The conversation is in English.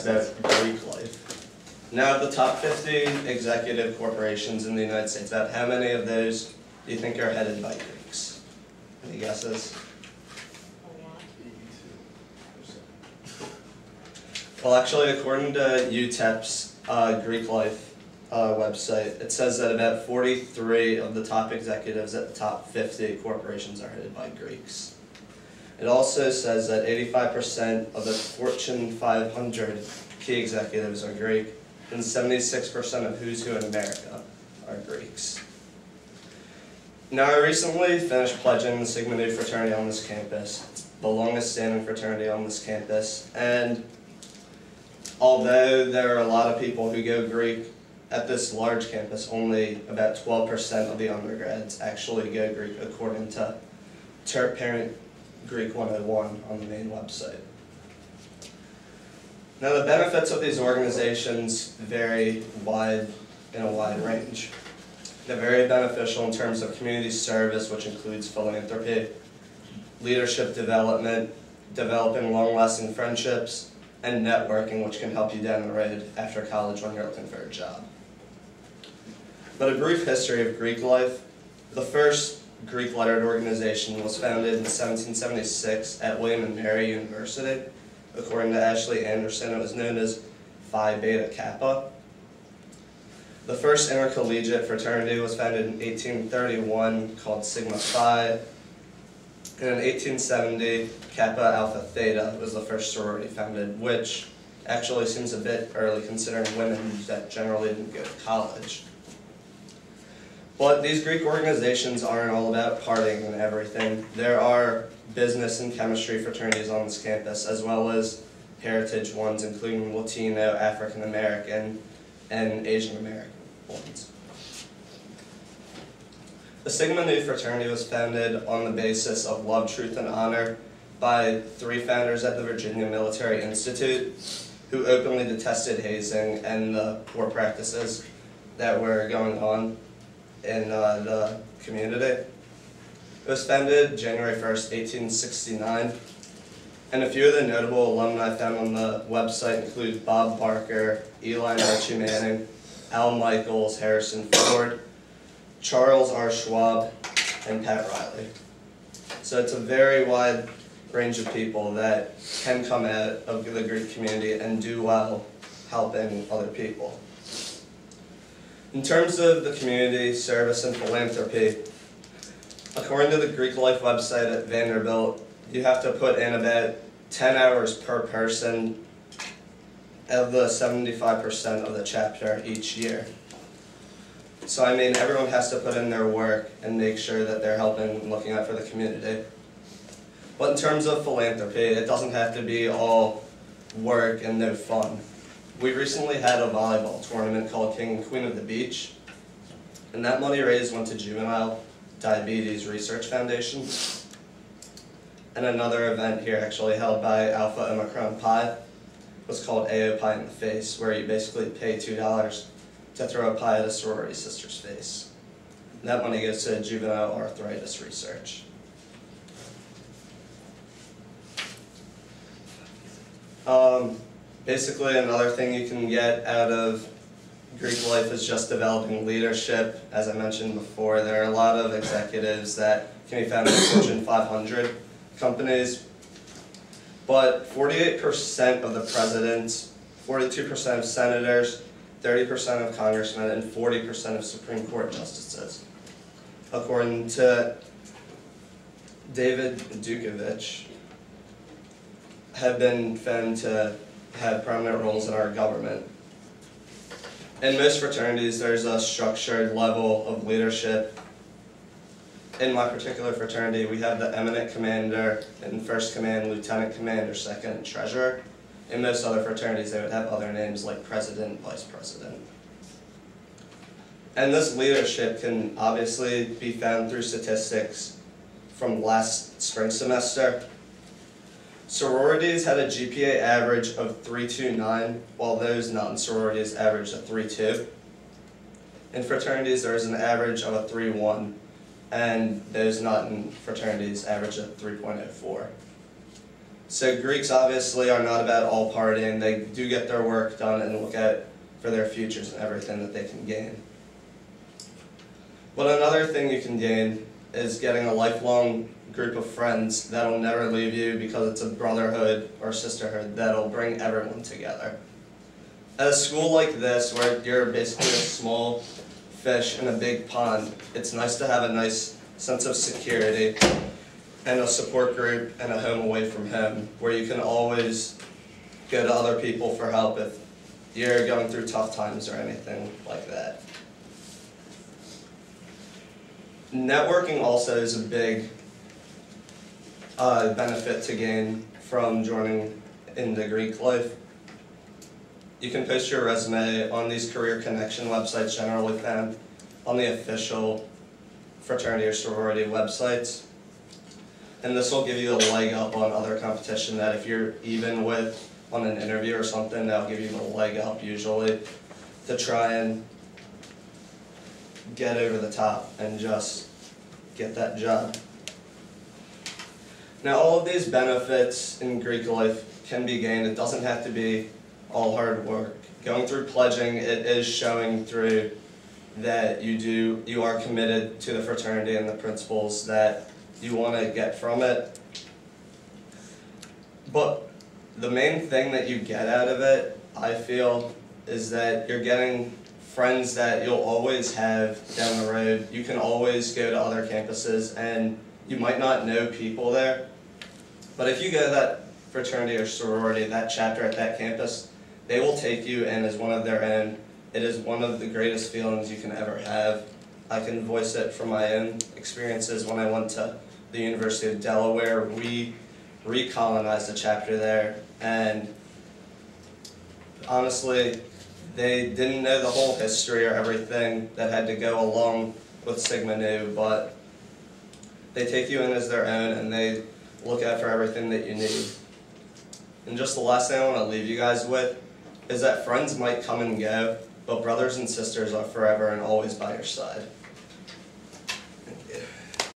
about Greek life. Now, the top 50 executive corporations in the United States, about how many of those do you think are headed by Greeks? Any guesses? Well, actually, according to UTEP's Greek life website, it says that about 43 of the top executives at the top 50 corporations are headed by Greeks. It also says that 85% of the Fortune 500 key executives are Greek, and 76% of who's who in America are Greeks. Now, I recently finished pledging the Sigma Nu fraternity on this campus. It's the longest standing fraternity on this campus, and although there are a lot of people who go Greek at this large campus, only about 12% of the undergrads actually go Greek, according to Parent Greek 101 on the main website. Now, the benefits of these organizations vary in a wide range. They're very beneficial in terms of community service, which includes philanthropy, leadership development, developing long-lasting friendships, and networking, which can help you down the road after college when you're looking for a job. But a brief history of Greek life. The first Greek lettered organization was founded in 1776 at William and Mary University. According to Ashley Anderson, it was known as Phi Beta Kappa. The first intercollegiate fraternity was founded in 1831 called Sigma Phi. And in 1870, Kappa Alpha Theta was the first sorority founded, which actually seems a bit early considering women that generally didn't go to college. But these Greek organizations aren't all about partying and everything. There are business and chemistry fraternities on this campus, as well as heritage ones, including Latino, African American, and Asian American ones. The Sigma Nu fraternity was founded on the basis of love, truth, and honor by 3 founders at the Virginia Military Institute who openly detested hazing and the poor practices that were going on in the community. It was founded January 1st, 1869, and a few of the notable alumni found on the website include Bob Barker, Eli and Archie Manning, Al Michaels, Harrison Ford, Charles R. Schwab, and Pat Riley. So it's a very wide range of people that can come out of the Greek community and do well helping other people. In terms of the community service and philanthropy, according to the Greek Life website at Vanderbilt, you have to put in about 10 hours per person of the 75% of the chapter each year. So I mean, everyone has to put in their work and make sure that they're helping and looking out for the community. But in terms of philanthropy, it doesn't have to be all work and no fun. We recently had a volleyball tournament called King and Queen of the Beach, and that money raised went to Juvenile Diabetes Research Foundation. And another event here actually held by Alpha Omicron Pi was called AO Pie in the Face, where you basically pay $2 to throw a pie at a sorority sister's face. And that money goes to juvenile arthritis research. Basically, another thing you can get out of Greek life is just developing leadership. As I mentioned before, there are a lot of executives that can be found in Fortune 500 companies, but 48% of the presidents, 42% of senators, 30% of congressmen, and 40% of Supreme Court justices, according to David Dukovich, have been found to have prominent roles in our government. In most fraternities, there's a structured level of leadership. In my particular fraternity, we have the eminent commander in first command, lieutenant commander, second, and treasurer. In most other fraternities, they would have other names like president, vice president. And this leadership can obviously be found through statistics from last spring semester. Sororities had a GPA average of 3.29, while those not in sororities averaged a 3.2. In fraternities, there is an average of a 3.1, and those not in fraternities average a 3.04. So Greeks obviously are not about all partying. They do get their work done and look at for their futures and everything that they can gain. But another thing you can gain is getting a lifelong group of friends that'll never leave you, because it's a brotherhood or sisterhood that'll bring everyone together. At a school like this, where you're basically a small fish in a big pond, it's nice to have a nice sense of security and a support group and a home away from home, where you can always go to other people for help if you're going through tough times or anything like that. Networking also is a big benefit to gain from joining in the Greek life. You can post your resume on these career connection websites generally found on the official fraternity or sorority websites. And this will give you a leg up on other competition that if you're even with on an interview or something, that'll give you the leg up usually to try and get over the top and just get that job. Now, all of these benefits in Greek life can be gained. It doesn't have to be all hard work. Going through pledging, it is showing through that you are committed to the fraternity and the principles that you want to get from it. But the main thing that you get out of it, I feel, is that you're getting friends that you'll always have down the road. You can always go to other campuses, and you might not know people there, but if you go to that fraternity or sorority, that chapter at that campus, they will take you in as one of their own. It is one of the greatest feelings you can ever have. I can voice it from my own experiences. When I went to the University of Delaware, we recolonized a chapter there, and honestly, they didn't know the whole history or everything that had to go along with Sigma Nu, but they take you in as their own, and they look out for everything that you need. And just the last thing I want to leave you guys with is that friends might come and go, but brothers and sisters are forever and always by your side.